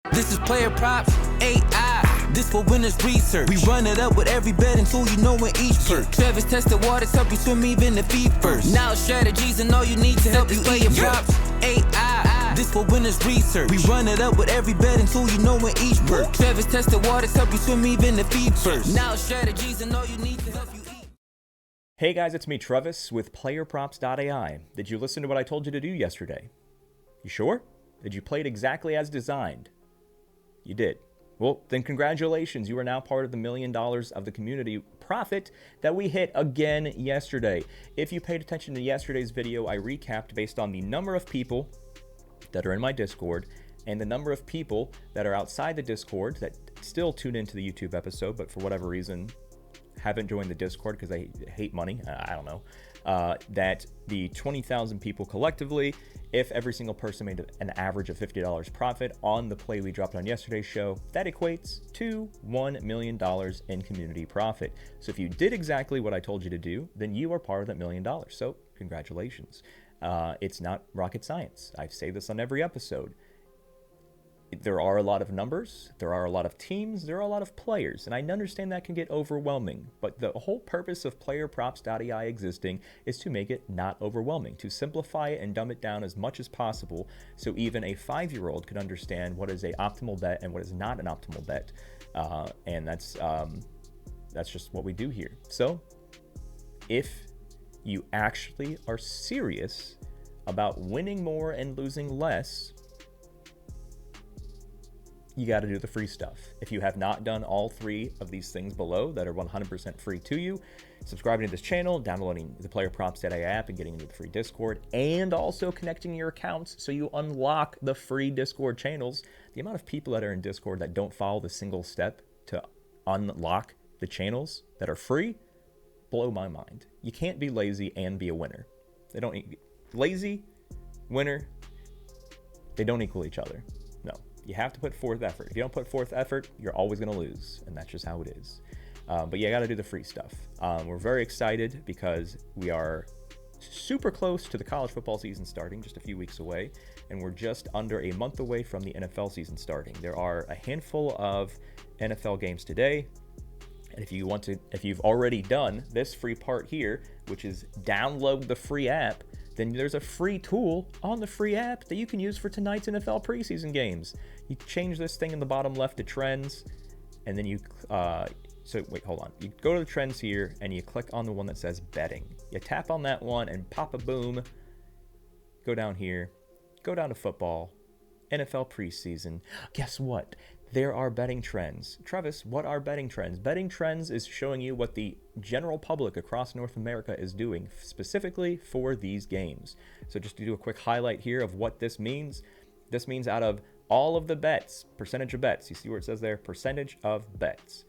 This is PlayerProps.ai. This for winners research. We run it up with every betting tool you know in each perk. Travis tested waters, help you swim even the feet first. Now strategies and all you need to help you PlayerProps.ai. This for winners research. We run it up with every betting tool you know in each perk. Travis tested waters, help you swim even the feet first. Now strategies and all you need to help you eat. Hey guys, it's me Travis with PlayerProps.ai. Did you listen to what I told you to do yesterday? You sure? Did you play it exactly as designed? You did. Well, then congratulations. You are now part of the $1 million of the community profit that we hit again yesterday. If you paid attention to yesterday's video, I recapped based on the number of people that are in my Discord and the number of people that are outside the Discord that still tune into the YouTube episode, but for whatever reason haven't joined the Discord because they hate money. I don't know. That the 20,000 people collectively, if every single person made an average of $50 profit on the play we dropped on yesterday's show, that equates to $1 million in community profit. So if you did exactly what I told you to do, then you are part of that $1 million. So congratulations. It's not rocket science. I say this on every episode. There are a lot of numbers, there are a lot of teams, there are a lot of players, and I understand that can get overwhelming, but the whole purpose of PlayerProps.ai existing is to make it not overwhelming, to simplify it and dumb it down as much as possible so even a 5-year-old can understand what is an optimal bet and what is not an optimal bet, and that's just what we do here. So if you actually are serious about winning more and losing less, you got to do the free stuff. If you have not done all 3 of these things below that are 100% free to you, subscribing to this channel, downloading the PlayerProps.ai app and getting into the free Discord, and also connecting your accounts so you unlock the free Discord channels. The amount of people that are in Discord that don't follow the single step to unlock the channels that are free blow my mind. You can't be lazy and be a winner. They don't lazy, winner, they don't equal each other. No. You have to put forth effort. If you don't put forth effort, you're always going to lose, and that's just how it is. But you got to do the free stuff. We're very excited because we are super close to the college football season starting, just a few weeks away, and we're just under a month away from the NFL season starting. There are a handful of NFL games today, and if you've already done this free part here, which is download the free app, then there's a free tool on the free app that you can use for tonight's NFL preseason games. You change this thing in the bottom left to trends, and then you, You go to the trends here, and you click on the one that says betting. You tap on that one, and pop a boom. Go down here, go down to football, NFL preseason. Guess what? There are betting trends. Travis, what are betting trends? Betting trends is showing you what the general public across North America is doing specifically for these games. So just to do a quick highlight here of what this means out of all of the bets, percentage of bets, you see where it says there, percentage of bets.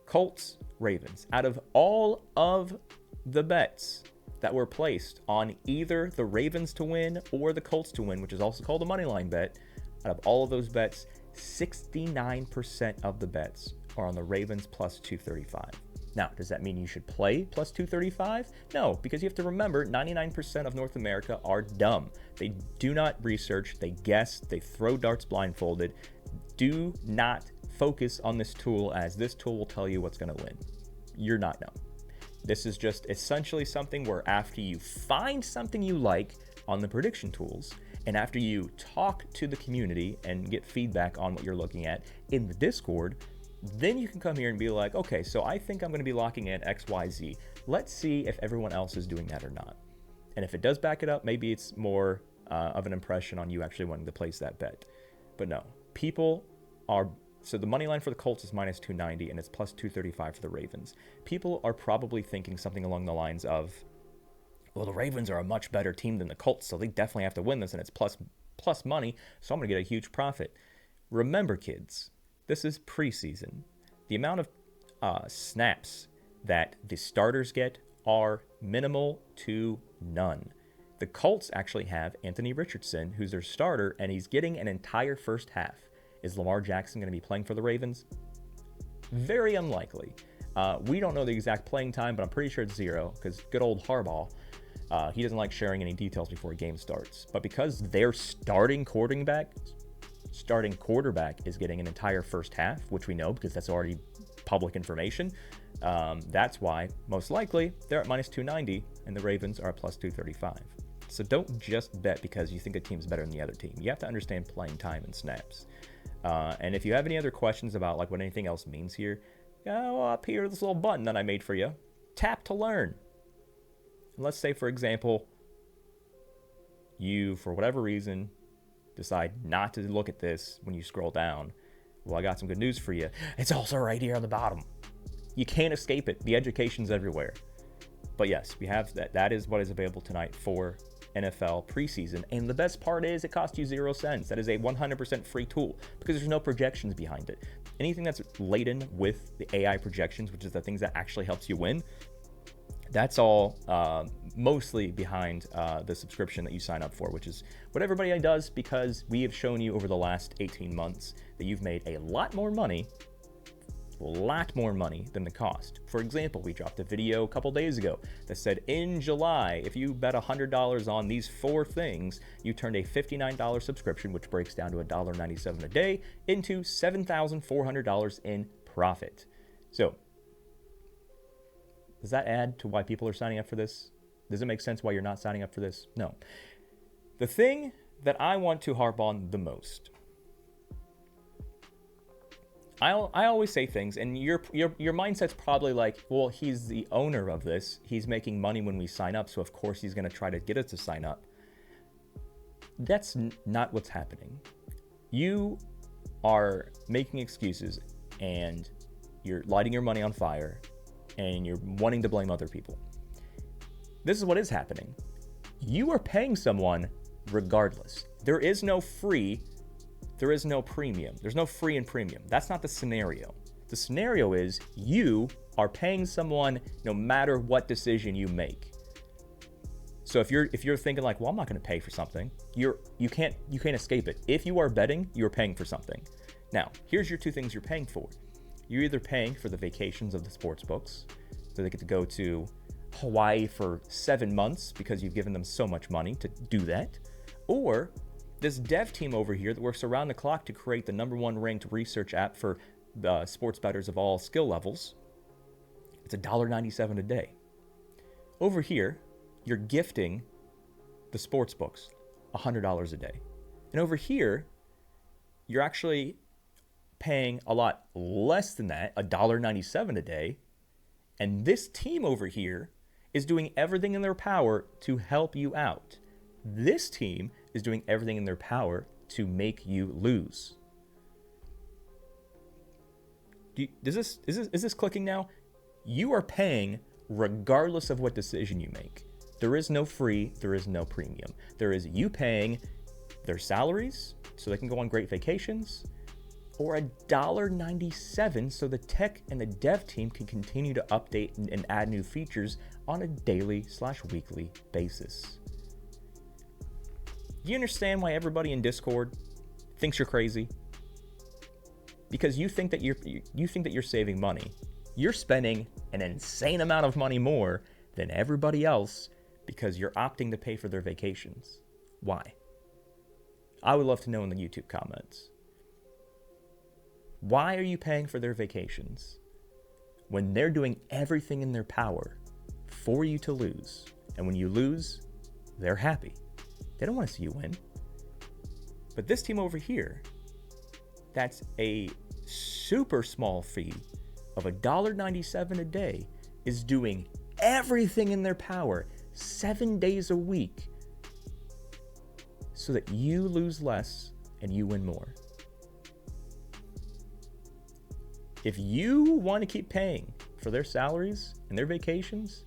Colts, Ravens, out of all of the bets that were placed on either the Ravens to win or the Colts to win, which is also called a money line bet, out of all of those bets, 69% of the bets are on the Ravens plus 235. Now, does that mean you should play plus 235? No, because you have to remember 99% of North America are dumb. They do not research, they guess, they throw darts blindfolded. Do not focus on this tool, as this tool will tell you what's going to win. You're not dumb. This is just essentially something where after you find something you like on the prediction tools, and after you talk to the community and get feedback on what you're looking at in the Discord, then you can come here and be like, okay, so I think I'm going to be locking in XYZ. Let's see if everyone else is doing that or not. And if it does back it up, maybe it's more of an impression on you actually wanting to place that bet. But no, people are... So the money line for the Colts is minus 290, and it's plus 235 for the Ravens. People are probably thinking something along the lines of, well, the Ravens are a much better team than the Colts, so they definitely have to win this, and it's plus money, so I'm going to get a huge profit. Remember, kids, this is preseason. The amount of snaps that the starters get are minimal to none. The Colts actually have Anthony Richardson, who's their starter, and he's getting an entire first half. Is Lamar Jackson going to be playing for the Ravens? Very unlikely. We don't know the exact playing time, but I'm pretty sure it's 0, because good old Harbaugh, he doesn't like sharing any details before a game starts. But because their starting quarterback starting quarterback is getting an entire first half, which we know because that's already public information. That's why, most likely, they're at minus 290 and the Ravens are at plus 235. So don't just bet because you think a team's better than the other team. You have to understand playing time and snaps. And if you have any other questions about like what anything else means here, go up here, this little button that I made for you. Tap to learn. And let's say, for example, you, for whatever reason, decide not to look at this when you scroll down. Well, I got some good news for you. It's also right here on the bottom. You can't escape it. The education's everywhere. But yes, we have that. That is what is available tonight for NFL preseason. And the best part is it costs you 0 cents. That is a 100% free tool because there's no projections behind it. Anything that's laden with the AI projections, which is the things that actually helps you win, that's all mostly behind the subscription that you sign up for, which is what everybody does because we have shown you over the last 18 months that you've made a lot more money than the cost. For example, we dropped a video a couple days ago that said in July, if you bet $100 on these 4 things, you turned a $59 subscription, which breaks down to $1.97 a day, into $7,400 in profit. So, does that add to why people are signing up for this? Does it make sense why you're not signing up for this? No. The thing that I want to harp on the most, I always say things, and your mindset's probably like, well, he's the owner of this. He's making money when we sign up, so of course he's going to try to get us to sign up. That's not what's happening. You are making excuses, and you're lighting your money on fire, and you're wanting to blame other people. This is what is happening. You are paying someone regardless. There is no free. There is no premium. There's no free and premium. That's not the scenario. The scenario is you are paying someone no matter what decision you make. So if you're thinking like, well, I'm not going to pay for something, you can't escape it. If you are betting, you're paying for something. Now, here's your 2 things you're paying for. You're either paying for the vacations of the sports books, so they get to go to Hawaii for 7 months because you've given them so much money to do that, or this dev team over here that works around the clock to create the #1 ranked research app for the sports bettors of all skill levels. It's $1.97 a day. Over here, you're gifting the sports books $100 a day. And over here, you're actually paying a lot less than that, $1.97 a day. And this team over here is doing everything in their power to help you out. This team is doing everything in their power to make you lose. Is this clicking now? You are paying regardless of what decision you make. There is no free, there is no premium. There is you paying their salaries so they can go on great vacations, or $1.97 so the tech and the dev team can continue to update and add new features on a daily/weekly basis. Do you understand why everybody in Discord thinks you're crazy? Because you think that you're saving money. You're spending an insane amount of money more than everybody else because you're opting to pay for their vacations. Why? I would love to know in the YouTube comments. Why are you paying for their vacations when they're doing everything in their power for you to lose? And when you lose, they're happy. They don't want to see you win. But this team over here, that's a super small fee of $1.97 a day, is doing everything in their power 7 days a week so that you lose less and you win more. If you want to keep paying for their salaries and their vacations,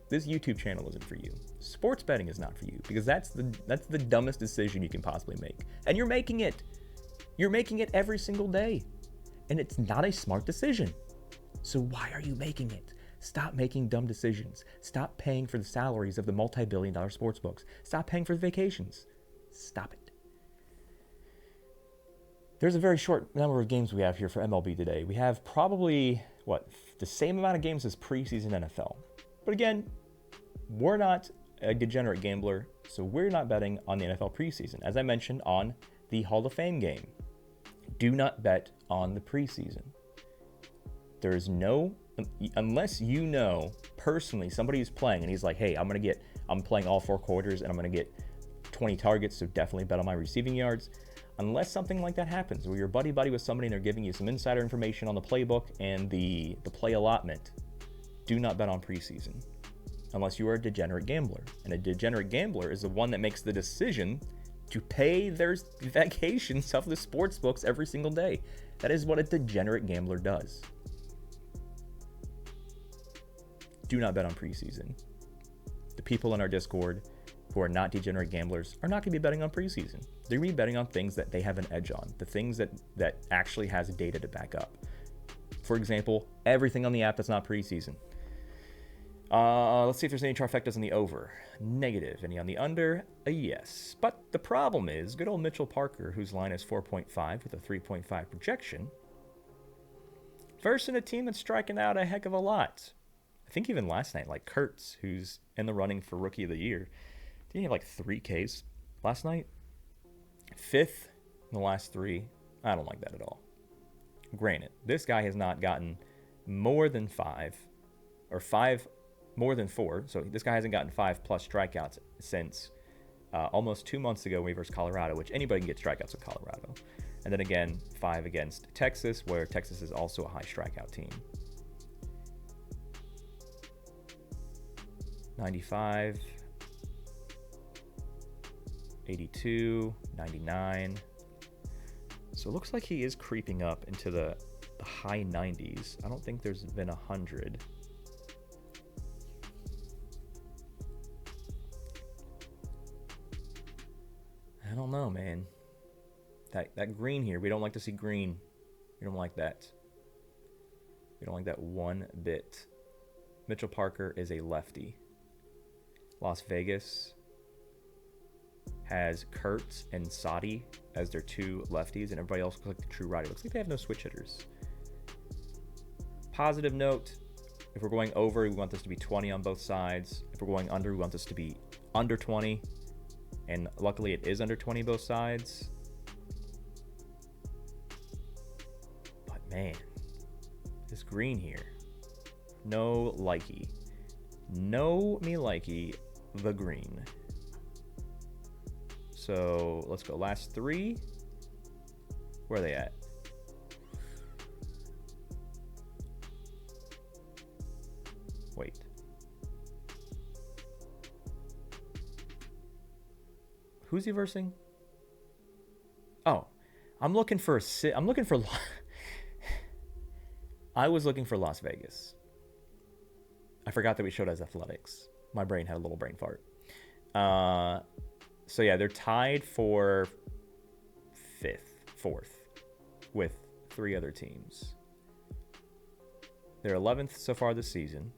this YouTube channel isn't for you. Sports betting is not for you because that's the dumbest decision you can possibly make. And you're making it. You're making it every single day. And it's not a smart decision. So why are you making it? Stop making dumb decisions. Stop paying for the salaries of the multi-billion-dollar sports books. Stop paying for the vacations. Stop it. There's a very short number of games we have here for MLB today. We have probably, the same amount of games as preseason NFL. But again, we're not a degenerate gambler, so we're not betting on the NFL preseason. As I mentioned on the Hall of Fame game, Do not bet on the preseason. There is no, unless you know personally somebody who's playing and he's like, hey, I'm playing all 4 quarters and I'm going to get 20 targets, so definitely bet on my receiving yards. Unless something like that happens, where you're buddy with somebody and they're giving you some insider information on the playbook and the play allotment, do not bet on preseason. Unless you are a degenerate gambler. And a degenerate gambler is the one that makes the decision to pay their vacations off the sports books every single day. That is what a degenerate gambler does. Do not bet on preseason. The people in our Discord who are not degenerate gamblers are not going to be betting on preseason. They're going to be betting on things that they have an edge on, the things that actually has data to back up. For example, everything on the app that's not preseason. Let's see if there's any trifectas on the over. Negative. Any on the under? A yes. But the problem is, good old Mitchell Parker, whose line is 4.5 with a 3.5 projection, versus a team that's striking out a heck of a lot. I think even last night, like Kurtz, who's in the running for Rookie of the Year, didn't he have like 3 Ks last night? 5th in the last 3. I don't like that at all. Granted, this guy has not gotten more than 5, or 5 more than 4. So this guy hasn't gotten 5+ strikeouts since almost 2 months ago when we versus Colorado, which anybody can get strikeouts with Colorado. And then again, 5 against Texas, where Texas is also a high strikeout team. 95, 82, 99. So it looks like he is creeping up into the high 90s. I don't think there's been 100. I don't know, man. That green here, we don't like to see green. We don't like that. We don't like that one bit. Mitchell Parker is a lefty. Las Vegas has Kurtz and Sadi as their 2 lefties, and everybody else looks like the true righty. Looks like they have no switch hitters. Positive note, if we're going over, we want this to be 20 on both sides. If we're going under, we want this to be under 20. And luckily it is under 20 both sides. But man, this green here, no likey. No me likey the green. So let's go last 3. Where are they at? Wait. Who's he versing? Oh, I'm looking for I was looking for Las Vegas. I forgot that we showed as athletics. My brain had a little brain fart. So yeah, they're tied for 4th with 3 other teams. They're 11th so far this season.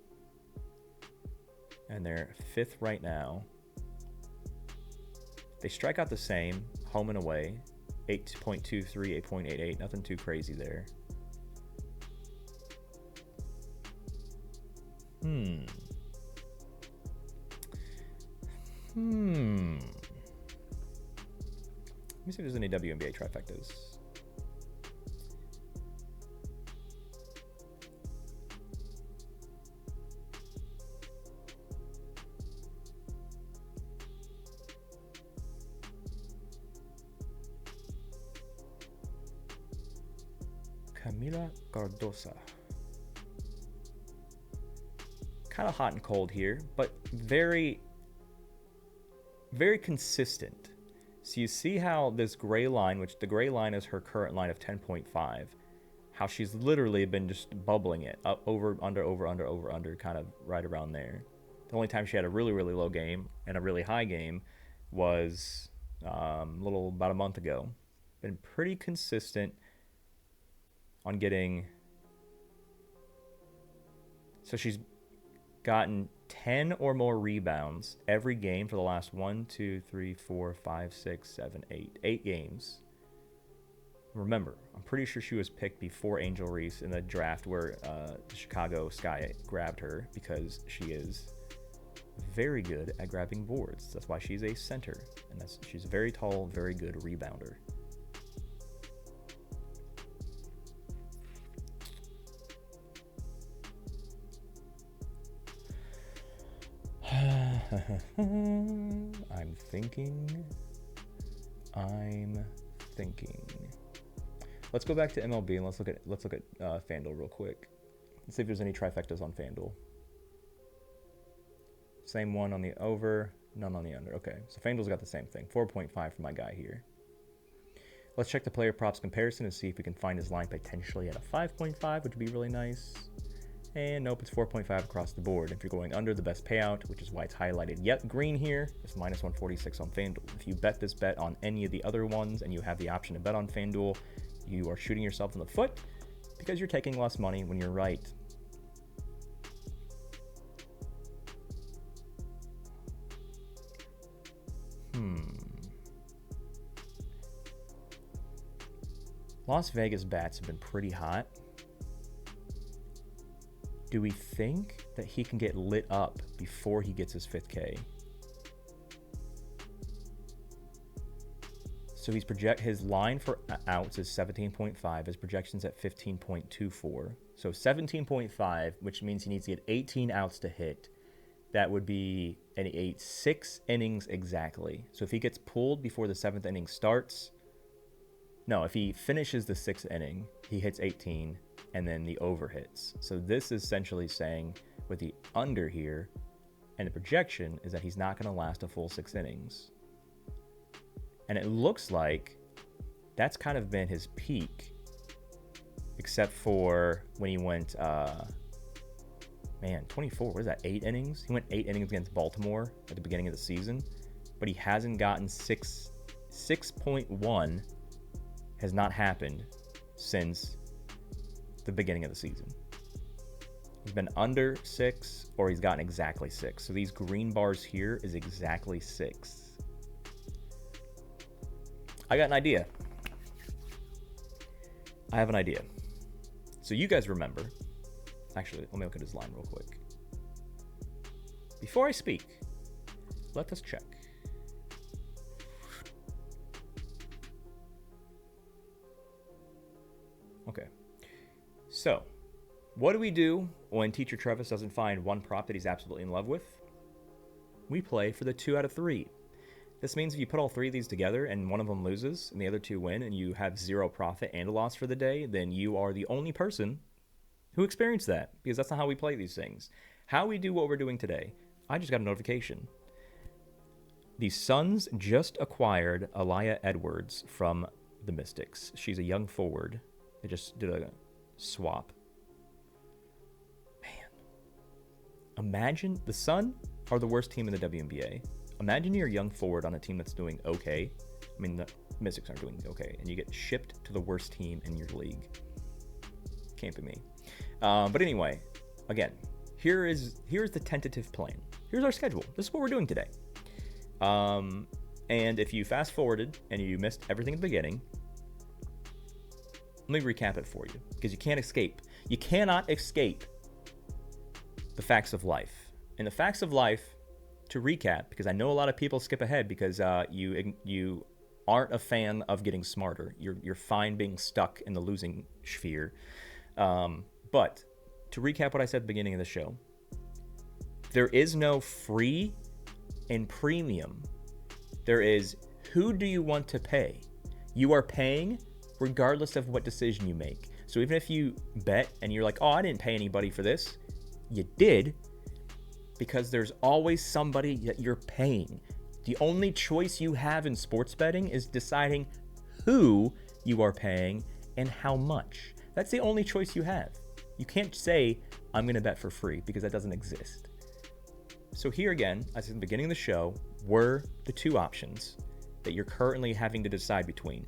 And they're 5th right now. They strike out the same, home and away. 8.23, 8.88, nothing too crazy there. Let me see if there's any WNBA trifectas. Camila Cardosa. Kind of hot and cold here, but very, very consistent. So you see how this gray line, which the gray line is her current line of 10.5, how she's literally been just bubbling it up, over, under, kind of right around there. The only time she had a really, really low game and a really high game was about a month ago. Been pretty consistent on getting. So she's gotten 10 or more rebounds every game for the last 8 games. Remember, I'm pretty sure she was picked before Angel Reese in the draft where the Chicago Sky grabbed her, because she is very good at grabbing boards. That's why she's a center, and she's a very tall, very good rebounder. I'm thinking. Let's go back to MLB and let's look at FanDuel real quick. Let's see if there's any trifectas on FanDuel. Same one on the over, none on the under. Okay, so FanDuel's got the same thing. 4.5 for my guy here. Let's check the player props comparison and see if we can find his line potentially at a 5.5, which would be really nice. And nope, it's 4.5 across the board. If you're going under, the best payout, which is why it's highlighted yet green here, is minus 146 on FanDuel. If you bet this bet on any of the other ones and you have the option to bet on FanDuel, you are shooting yourself in the foot because you're taking less money when you're right. Las Vegas bats have been pretty hot. Do we think that he can get lit up before he gets his 5th K? So his line for outs is 17.5. His projection's at 15.24. So 17.5, which means he needs to get 18 outs to hit. That would be 6 innings exactly. So if he gets pulled before the 7th inning starts, no, if he finishes the 6th inning, he hits 18, and then the over hits. So this is essentially saying with the under here, and the projection is that he's not going to last a full 6 innings. And it looks like that's kind of been his peak, except for when he went, 24, what is that, 8 innings? He went 8 innings against Baltimore at the beginning of the season, but he hasn't gotten 6.1 has not happened since the beginning of the season. He's been under 6 or he's gotten exactly 6. So these green bars here is exactly 6. I got an idea. I have an idea. So you guys remember. Actually, let me look at his line real quick. Before I speak, let us check. Okay. So, what do we do when Teacher Travis doesn't find one prop that he's absolutely in love with? We play for the 2 out of 3. This means if you put all 3 of these together and one of them loses and the other 2 win and you have 0 profit and a loss for the day, then you are the only person who experienced that, because that's not how we play these things. How we do what we're doing today, I just got a notification. The Suns just acquired Aliyah Edwards from the Mystics. She's a young forward. They just did a swap. Man. Imagine the Sun are the worst team in the WNBA. Imagine you're a young forward on a team that's doing okay. I mean, the Mystics aren't doing okay. And you get shipped to the worst team in your league. Can't be me. But anyway, again, here's the tentative plan. Here's our schedule. This is what we're doing today. And if you fast forwarded and you missed everything at the beginning, let me recap it for you, because you can't escape. You cannot escape the facts of life. And the facts of life, to recap, because I know a lot of people skip ahead because you aren't a fan of getting smarter. You're fine being stuck in the losing sphere. But to recap what I said at the beginning of the show, there is no free and premium. There is who do you want to pay? You are paying regardless of what decision you make. So even if you bet and you're like, oh, I didn't pay anybody for this, you did, because there's always somebody that you're paying. The only choice you have in sports betting is deciding who you are paying and how much. That's the only choice you have. You can't say, I'm going to bet for free, because that doesn't exist. So here again, as in the beginning of the show, were the 2 options that you're currently having to decide between.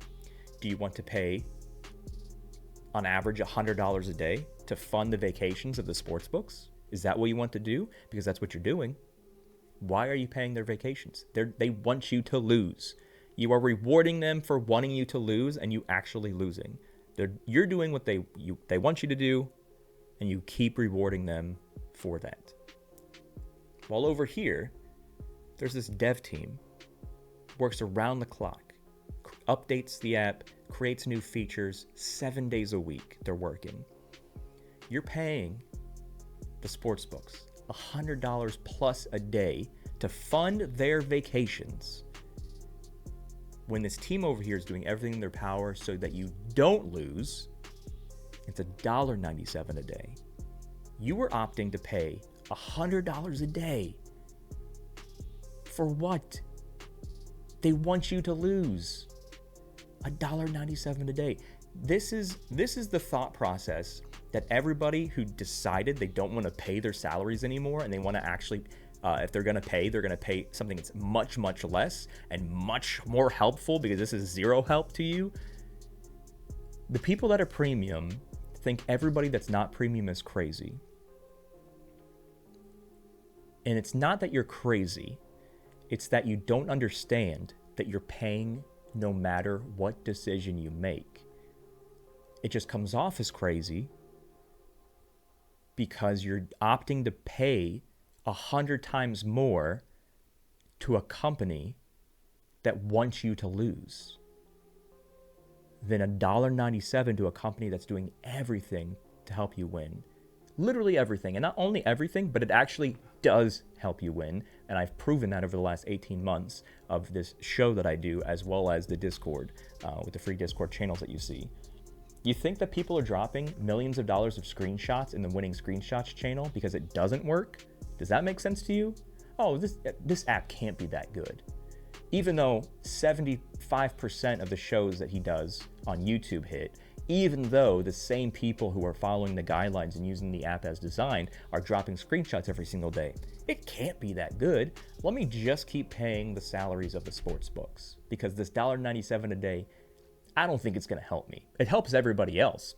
Do you want to pay, on average, $100 a day to fund the vacations of the sports books? Is that what you want to do? Because that's what you're doing. Why are you paying their vacations? They want you to lose. You are rewarding them for wanting you to lose and you actually losing. You're doing what they want you to do, and you keep rewarding them for that. While over here, there's this dev team, works around the clock, updates the app, creates new features 7 days a week. They're working. You're paying the sports books $100 plus a day to fund their vacations, when this team over here is doing everything in their power so that you don't lose, it's $1.97 a day. You are opting to pay $100 a day. For what? They want you to lose. $1.97 a day. This is the thought process that everybody who decided they don't want to pay their salaries anymore and they want to actually, if they're going to pay something that's much, much less and much more helpful, because this is zero help to you. The people that are premium think everybody that's not premium is crazy. And it's not that you're crazy. It's that you don't understand that you're paying no matter what decision you make. It just comes off as crazy because you're opting to pay 100 times more to a company that wants you to lose than $1.97 to a company that's doing everything to help you win. Literally everything. And not only everything, but it actually does help you win. And I've proven that over the last 18 months of this show that I do, as well as the Discord, with the free Discord channels that you see. You think that people are dropping millions of dollars of screenshots in the winning screenshots channel because it doesn't work? Does that make sense to you? Oh, this app can't be that good. Even though 75% of the shows that he does on YouTube hit, even though the same people who are following the guidelines and using the app as designed are dropping screenshots every single day. It can't be that good. Let me just keep paying the salaries of the sports books, because this $1.97 a day, I don't think it's going to help me. It helps everybody else.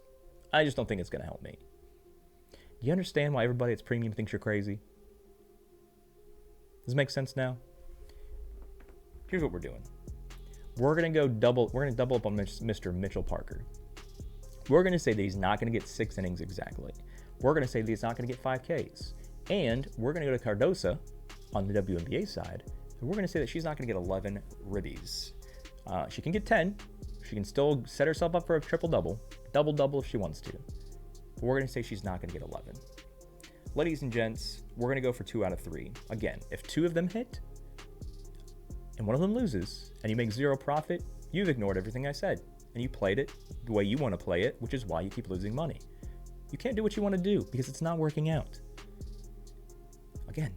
I just don't think it's going to help me. Do you understand why everybody that's premium thinks you're crazy? Does it make sense now? Here's what we're doing. We're going to double up on Mr. Mitchell Parker. We're going to say that he's not going to get 6 innings exactly. We're going to say that he's not going to get 5 Ks. And we're going to go to Cardosa on the WNBA side, and we're going to say that she's not going to get 11 ribbies. She can get 10. She can still set herself up for a triple-double, double-double if she wants to. But we're going to say she's not going to get 11. Ladies and gents, we're going to go for 2 out of 3. Again, if 2 of them hit and one of them loses and you make 0 profit, you've ignored everything I said. And you played it the way you want to play it, which is why you keep losing money. You can't do what you want to do because it's not working out. Again,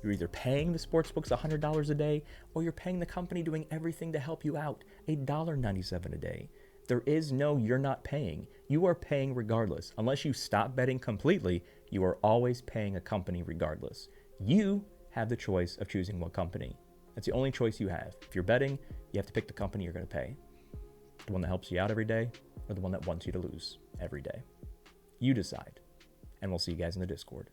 you're either paying the sportsbooks $100 a day, or you're paying the company doing everything to help you out $1.97 a day. There is no you're not paying. You are paying regardless. Unless you stop betting completely, you are always paying a company regardless. You have the choice of choosing what company. That's the only choice you have. If you're betting, you have to pick the company you're going to pay. The one that helps you out every day, or the one that wants you to lose every day. You decide. And we'll see you guys in the Discord.